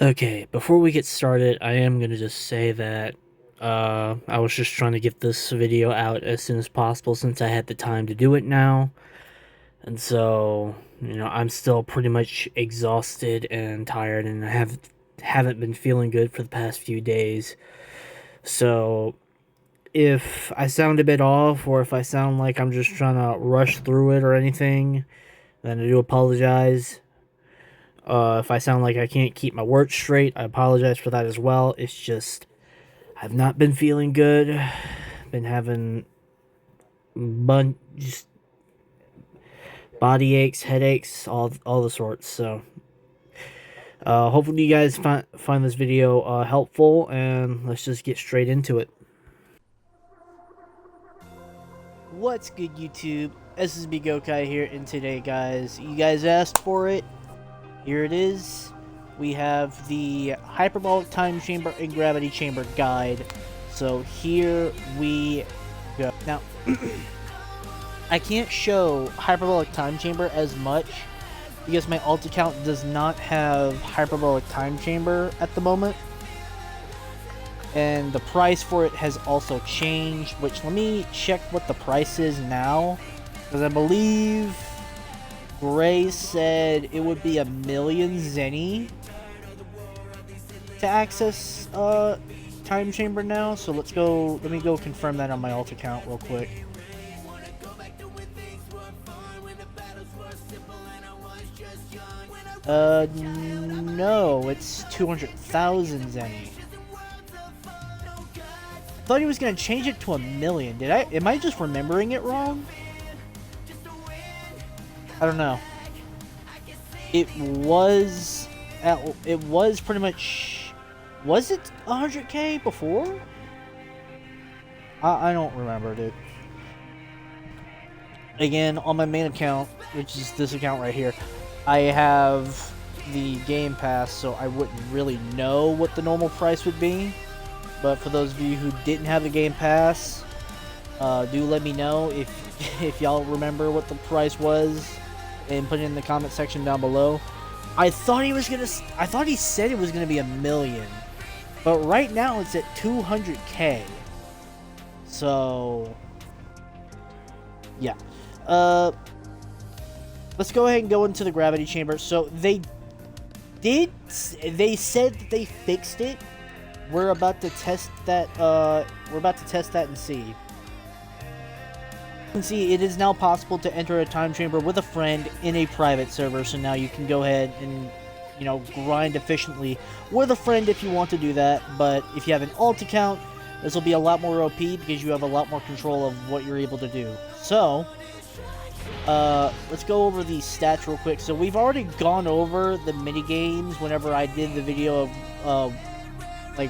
Okay, before we get started, I am gonna just say that I was just trying to get this video out as soon as possible since I had the time to do it now. And so, I'm still pretty much exhausted and tired and haven't been feeling good for the past few days. So, if I sound a bit off or if I sound like I'm just trying to rush through it or anything, then I do apologize. If I sound like I can't keep my words straight, I apologize for that as well. It's just I've not been feeling good. Been having just body aches, headaches, all the sorts. So, hopefully you guys find this video helpful, and let's just get straight into it. What's good, YouTube? SSB Gokai here, and today, guys, you guys asked for it. Here it is. We have the Hyperbolic Time Chamber and Gravity Chamber guide. So here we go. Now, I can't show Hyperbolic Time Chamber as much because my alt account does not have Hyperbolic Time Chamber at the moment. And the price for it has also changed, which let me check what the price is now. Because I believe Gray said it would be 1,000,000 zenny to access Time Chamber now. So let me go confirm that on my alt account real quick. No, it's 200,000 zenny. I thought he was gonna change it to 1,000,000. Am I just remembering it wrong? I don't know. It was pretty much, was it 100k before? I don't remember, dude. Again, on my main account, which is this account right here, I have the Game Pass, so I wouldn't really know what the normal price would be. But for those of you who didn't have the Game Pass, do let me know if y'all remember what the price was, and put it in the comment section down below. I thought he said it was gonna be 1,000,000, but right now it's at 200k. So yeah, let's go ahead and go into the Gravity Chamber. So they said that they fixed it. We're about to test that. And see. You can see it is now possible to enter a time chamber with a friend in a private server. So now you can go ahead and, grind efficiently with a friend if you want to do that. But if you have an alt account, this will be a lot more OP because you have a lot more control of what you're able to do. So, let's go over the stats real quick. So we've already gone over the mini games whenever I did the video of like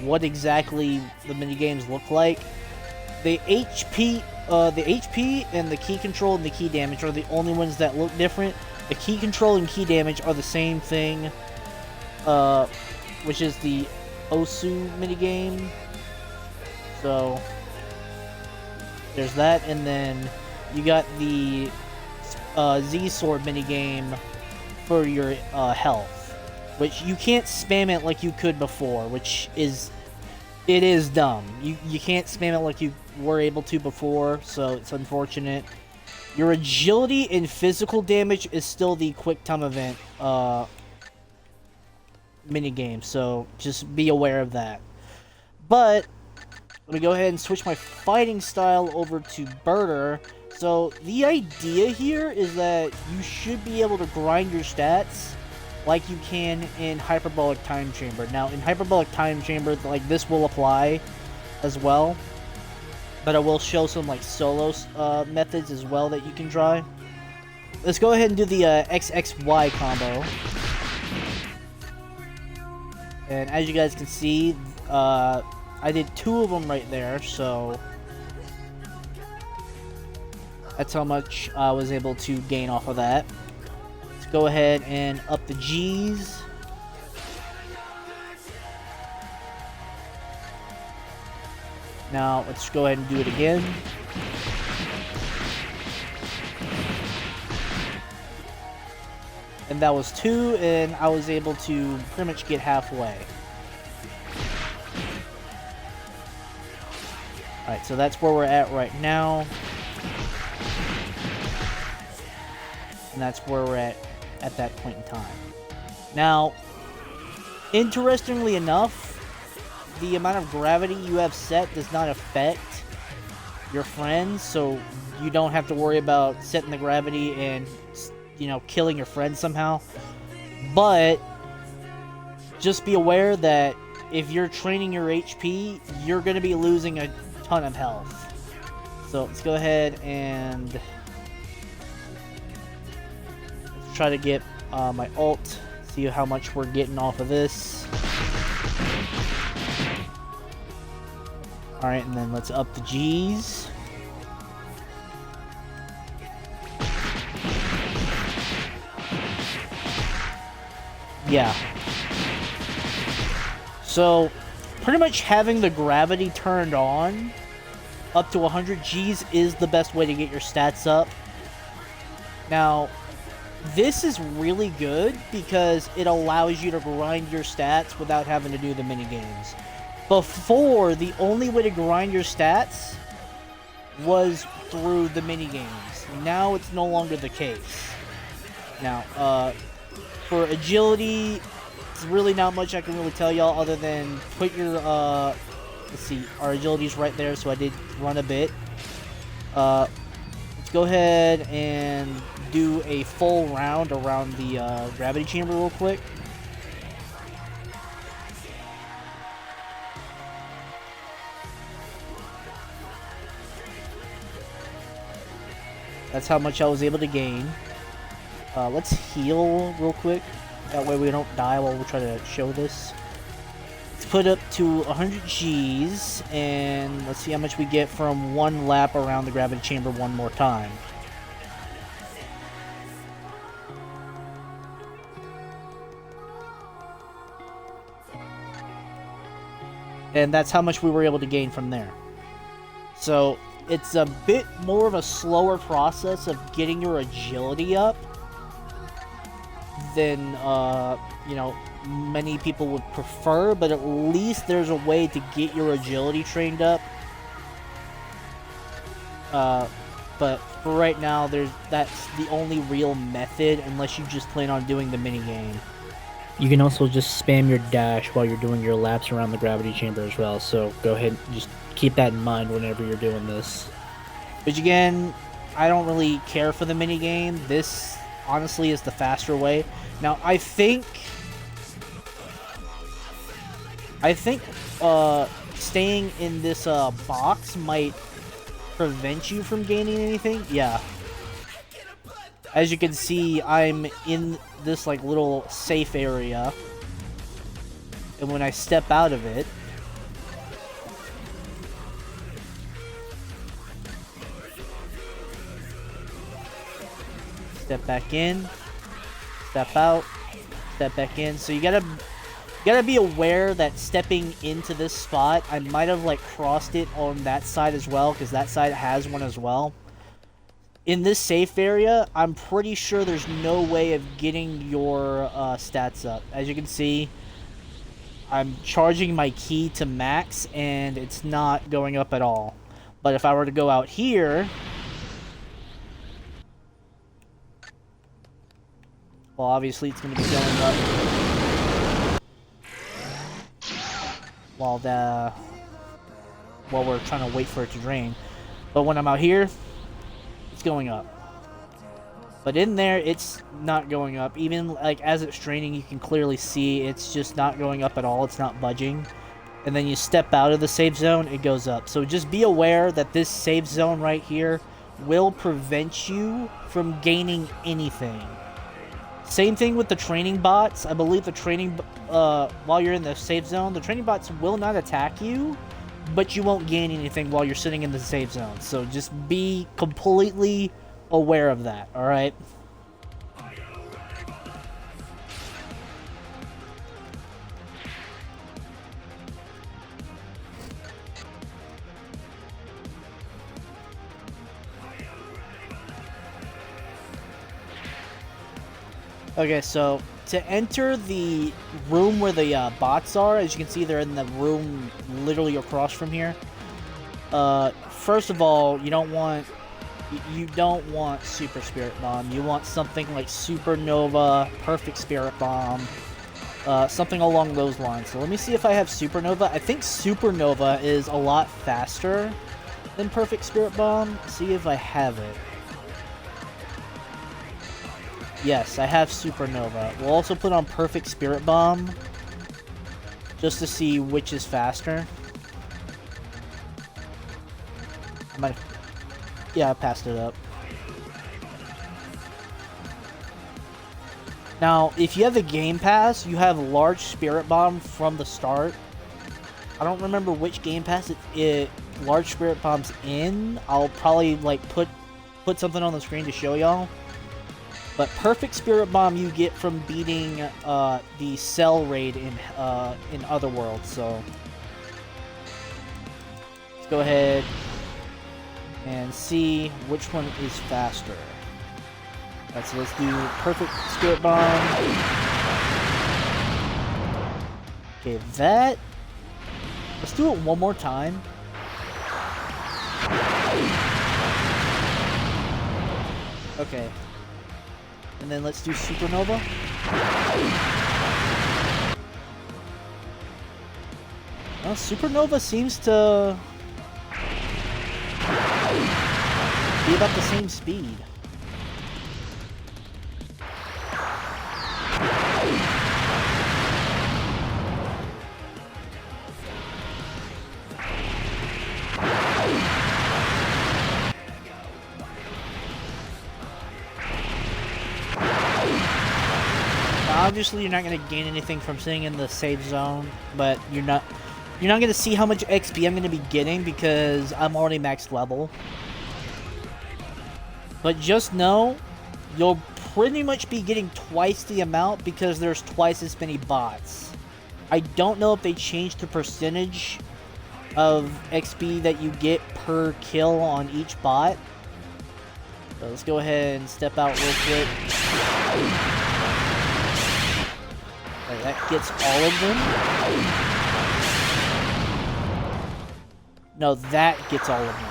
what exactly the mini games look like. The HP and the key control and the key damage are the only ones that look different. The key control and key damage are the same thing, which is the Osu minigame. So there's that, and then you got the Z-Sword minigame for your health, which you can't spam it like you could before, which is dumb. You can't spam it like you were able to before, so it's unfortunate. Your agility and physical damage is still the quick time event minigame, so just be aware of that. But let me go ahead and switch my fighting style over to Birder. So the idea here is that you should be able to grind your stats like you can in Hyperbolic Time Chamber. Now, in Hyperbolic Time Chamber, like, this will apply as well, but I will show some like solo methods as well that you can try. Let's go ahead and do the XXY combo. And as you guys can see, I did 2 of them right there, so that's how much I was able to gain off of that. Let's go ahead and up the G's. Now, let's go ahead and do it again. and that was 2, and I was able to pretty much get halfway. Alright, so that's where we're at right now. And that's where we're at that point in time. Now, interestingly enough, the amount of gravity you have set does not affect your friends, so you don't have to worry about setting the gravity and, you know, killing your friends somehow. But just be aware that if you're training your HP, you're going to be losing a ton of health. So let's go ahead and let's try to get my ult, see how much we're getting off of this. Alright, and then let's up the G's. Yeah. So, pretty much having the gravity turned on up to 100 Gs is the best way to get your stats up. Now, this is really good because it allows you to grind your stats without having to do the minigames. Before, the only way to grind your stats was through the minigames. Now it's no longer the case. Now, for agility, it's really not much I can really tell y'all other than put your, let's see, our agility's right there, so I did run a bit. Let's go ahead and do a full round around the gravity chamber real quick. That's how much I was able to gain. Let's heal real quick. That way we don't die while we try to show this. Let's put up to 100 Gs, and let's see how much we get from one lap around the gravity chamber one more time. And that's how much we were able to gain from there. So it's a bit more of a slower process of getting your agility up than, you know, many people would prefer, but at least there's a way to get your agility trained up. But for right now, that's the only real method, unless you just plan on doing the minigame. You can also just spam your dash while you're doing your laps around the gravity chamber as well, so go ahead and just keep that in mind whenever you're doing this. But again, I don't really care for the minigame. This, honestly, is the faster way. Now, I think staying in this box might prevent you from gaining anything. Yeah. As you can see, I'm in this like little safe area, and when I step out of it, step back in, step out, step back in. So you gotta be aware that stepping into this spot, I might have like crossed it on that side as well, because that side has one as well. In this safe area, I'm pretty sure there's no way of getting your stats up. As you can see, I'm charging my key to max, and it's not going up at all. But if I were to go out here, well, obviously it's going to be going up while we're trying to wait for it to drain. But when I'm out here, it's going up. But in there, it's not going up. Even like as it's draining, you can clearly see it's just not going up at all. It's not budging. And then you step out of the safe zone, it goes up. So just be aware that this safe zone right here will prevent you from gaining anything. Same thing with the training bots. I believe the training, while you're in the safe zone, the training bots will not attack you, but you won't gain anything while you're sitting in the safe zone. So just be completely aware of that, alright? Okay, so to enter the room where the bots are, as you can see, they're in the room literally across from here. First of all, you don't want Super Spirit Bomb. You want something like Supernova, Perfect Spirit Bomb, something along those lines. So let me see if I have Supernova. I think Supernova is a lot faster than Perfect Spirit Bomb. See if I have it. Yes, I have Supernova. We'll also put on Perfect Spirit Bomb, just to see which is faster. Yeah, I passed it up. Now, if you have the Game Pass, you have Large Spirit Bomb from the start. I don't remember which Game Pass Large Spirit Bomb's in. I'll probably like put something on the screen to show y'all. But Perfect Spirit Bomb you get from beating the Cell Raid in Otherworld. So let's go ahead and see which one is faster. Alright, so let's do Perfect Spirit Bomb. Okay, that. Let's do it one more time. Okay. And then let's do Supernova. Well, Supernova seems to be about the same speed. Obviously, you're not going to gain anything from sitting in the safe zone, but you're not going to see how much XP I'm going to be getting because I'm already max level. But just know, you'll pretty much be getting twice the amount because there's twice as many bots. I don't know if they changed the percentage of XP that you get per kill on each bot. So let's go ahead and step out real quick. Okay, that gets all of them. No, that gets all of them.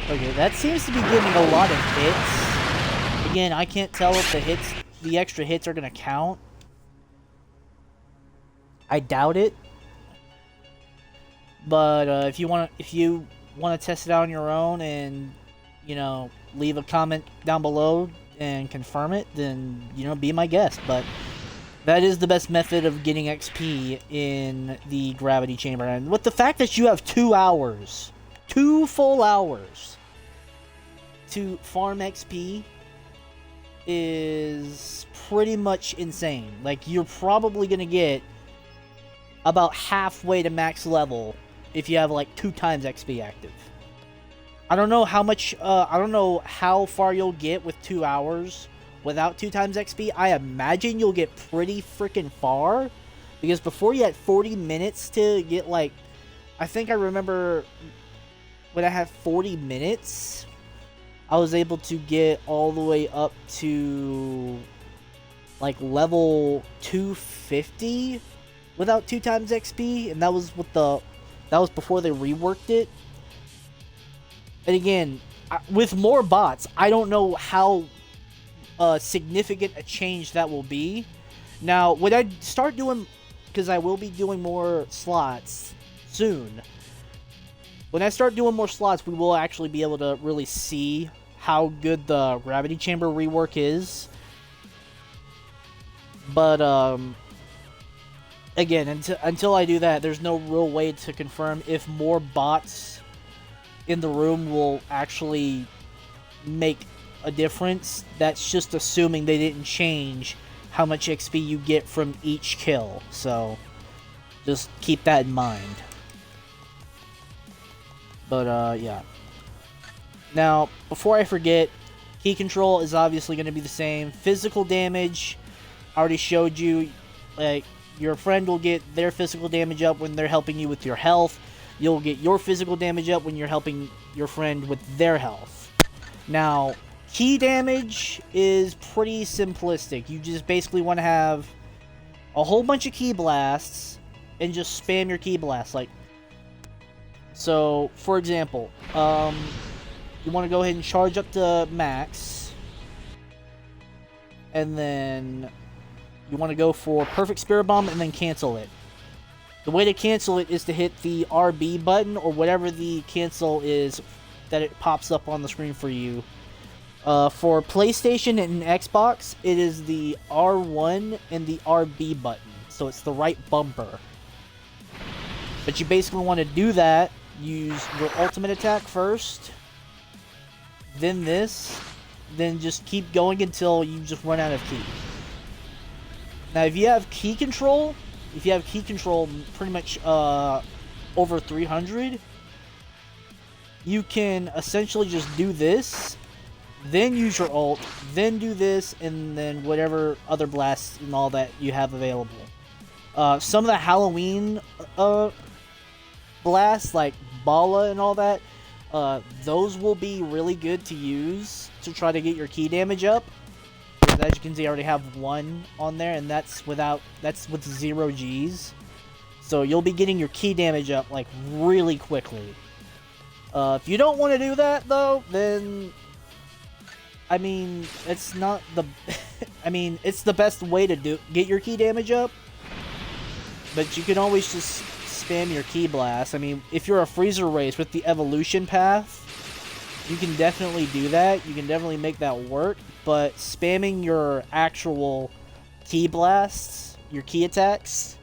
Okay, that seems to be getting a lot of hits. Again, I can't tell if the extra hits are gonna count. I doubt it. But if you want to test it out on your own and, you know, leave a comment down below and confirm it, then, you know, be my guest. But that is the best method of getting XP in the gravity chamber. And with the fact that you have 2 hours, 2 full hours to farm XP is pretty much insane. Like, you're probably going to get about halfway to max level if you have like 2 times XP active. I don't know how much, I don't know how far you'll get with 2 hours without 2 times XP. I imagine you'll get pretty freaking far, because before you had 40 minutes to get like, I think I remember when I had 40 minutes, I was able to get all the way up to like level 250 without 2 times XP, and that was before they reworked it. And again, with more bots, I don't know how significant a change that will be. Now, when I start doing, because I will be doing more slots soon, when I start doing more slots, we will actually be able to really see how good the gravity chamber rework is. But again, until I do that, there's no real way to confirm if more bots in the room will actually make a difference. That's just assuming they didn't change how much XP you get from each kill. So just keep that in mind. But yeah. Now, before I forget, Key control is obviously going to be the same. Physical damage, I already showed you. Like, your friend will get their physical damage up when they're helping you with your health. You'll get your physical damage up when you're helping your friend with their health. Now, key damage is pretty simplistic. You just basically want to have a whole bunch of key blasts and just spam your key blasts. Like, so, for example, you want to go ahead and charge up to max, and then you want to go for Perfect Spirit Bomb and then cancel it. The way to cancel it is to hit the RB button or whatever the cancel is that it pops up on the screen for you. For PlayStation and Xbox, it is the R1 and the RB button, so it's the right bumper. But you basically want to do that, use your ultimate attack first, then this, then just keep going until you just run out of key. Now, if you have key control pretty much over 300, you can essentially just do this, then use your ult, then do this, and then whatever other blasts and all that you have available. Some of the Halloween blasts, like Bala and all that, those will be really good to use to try to get your key damage up. Because as you can see, I already have one on there, and that's with 0 Gs. So you'll be getting your key damage up like really quickly. If you don't want to do that though, then I mean, it's not the I mean, it's the best way to get your key damage up. But you can always just spam your key blast. I mean, if you're a freezer race with the evolution path, you can definitely do that. You can definitely make that work. But spamming your actual key blasts, your key attacks,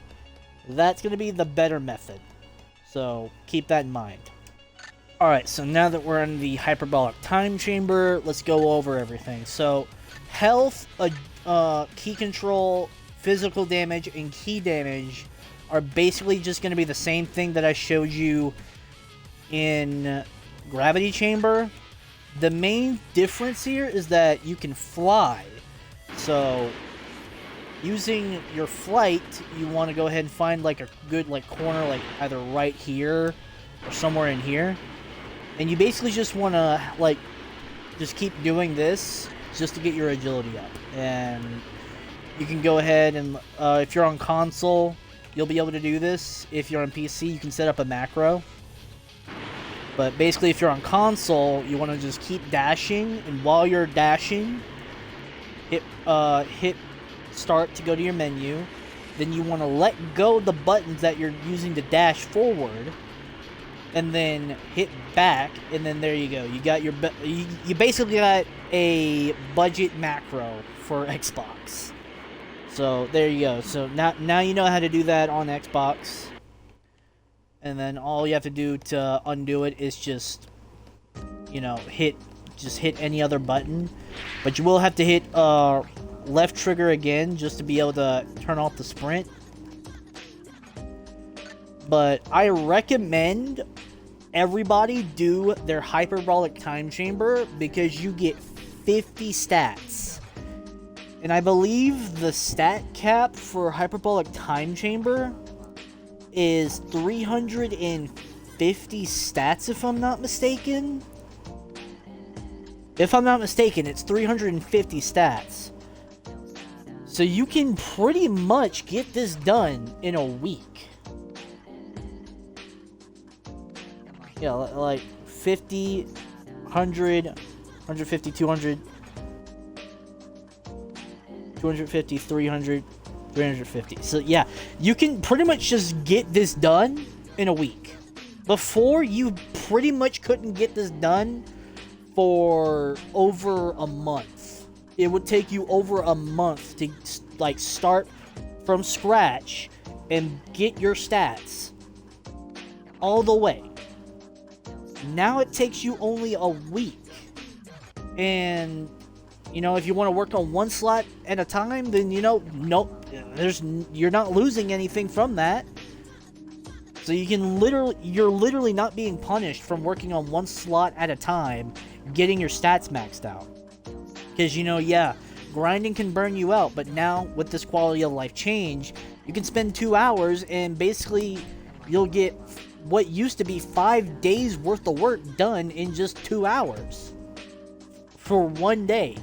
that's going to be the better method. So keep that in mind. Alright, so now that we're in the Hyperbolic Time Chamber, let's go over everything. So, health, key control, physical damage, and key damage are basically just going to be the same thing that I showed you in Gravity Chamber. The main difference here is that you can fly. So, using your flight, you want to go ahead and find like a good corner, like either right here or somewhere in here. And you basically just want to, just keep doing this just to get your agility up. And you can go ahead and, if you're on console, you'll be able to do this. If you're on PC, you can set up a macro. But basically, if you're on console, you want to just keep dashing. And while you're dashing, hit start to go to your menu. Then you want to let go of the buttons that you're using to dash forward. And then hit back, and then there you go. You got your you basically got a budget macro for Xbox. So there you go. So now you know how to do that on Xbox. And then all you have to do to undo it is just hit any other button. But you will have to hit left trigger again just to be able to turn off the sprint. But I recommend everybody do their Hyperbolic Time Chamber because you get 50 stats. And I believe the stat cap for Hyperbolic Time Chamber is 350 stats, if I'm not mistaken. If I'm not mistaken, it's 350 stats. So you can pretty much get this done in a week. Yeah, like 50, 100, 150, 200, 250, 300, 350. So yeah, you can pretty much just get this done in a week. Before, you pretty much couldn't get this done for over a month. It would take you over a month to start from scratch and get your stats all the way. Now it takes you only a week. And, if you want to work on one slot at a time, then, nope, you're not losing anything from that. So you're literally not being punished from working on one slot at a time, getting your stats maxed out. Because, you know, yeah, grinding can burn you out, but now with this quality of life change, you can spend 2 hours and basically you'll get what used to be 5 days worth of work done in just 2 hours for 1 day.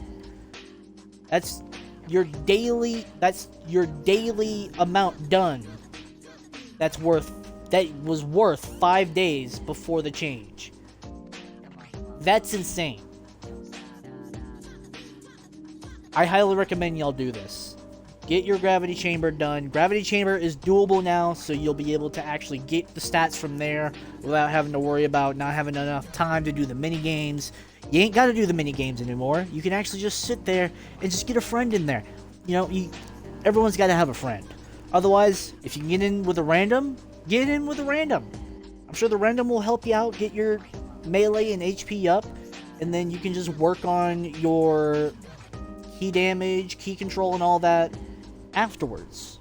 That's your daily amount done. That was worth 5 days before the change. That's insane. I highly recommend y'all do this. Get your gravity chamber done. Gravity chamber is doable now, so you'll be able to actually get the stats from there without having to worry about not having enough time to do the mini games. You ain't got to do the mini games anymore. You can actually just sit there and just get a friend in there. You know, everyone's got to have a friend. Otherwise, if you can get in with a random, get in with a random. I'm sure the random will help you out, get your melee and HP up, and then you can just work on your key damage, key control, and all that afterwards.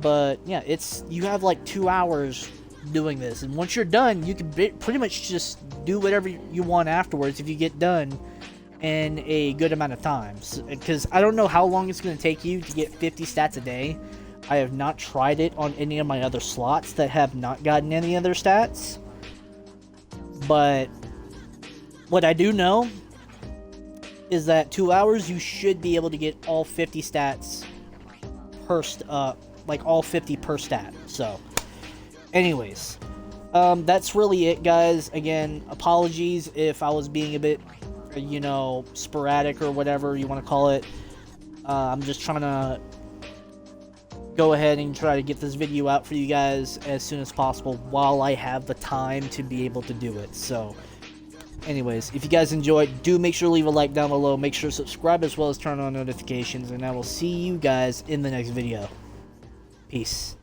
But yeah, you have like 2 hours doing this, and once you're done, you can pretty much just do whatever you want afterwards if you get done in a good amount of time. Because I don't know how long it's going to take you to get 50 stats a day. I have not tried it on any of my other slots that have not gotten any other stats. But what I do know is that 2 hours you should be able to get all 50 stats per like all 50 per stat. So anyways, that's really it, guys. Again, apologies if I was being a bit, you know, sporadic or whatever you want to call it. I'm just trying to go ahead and try to get this video out for you guys as soon as possible while I have the time to be able to do it. So anyways, if you guys enjoyed, do make sure to leave a like down below. Make sure to subscribe as well as turn on notifications, and I will see you guys in the next video. Peace.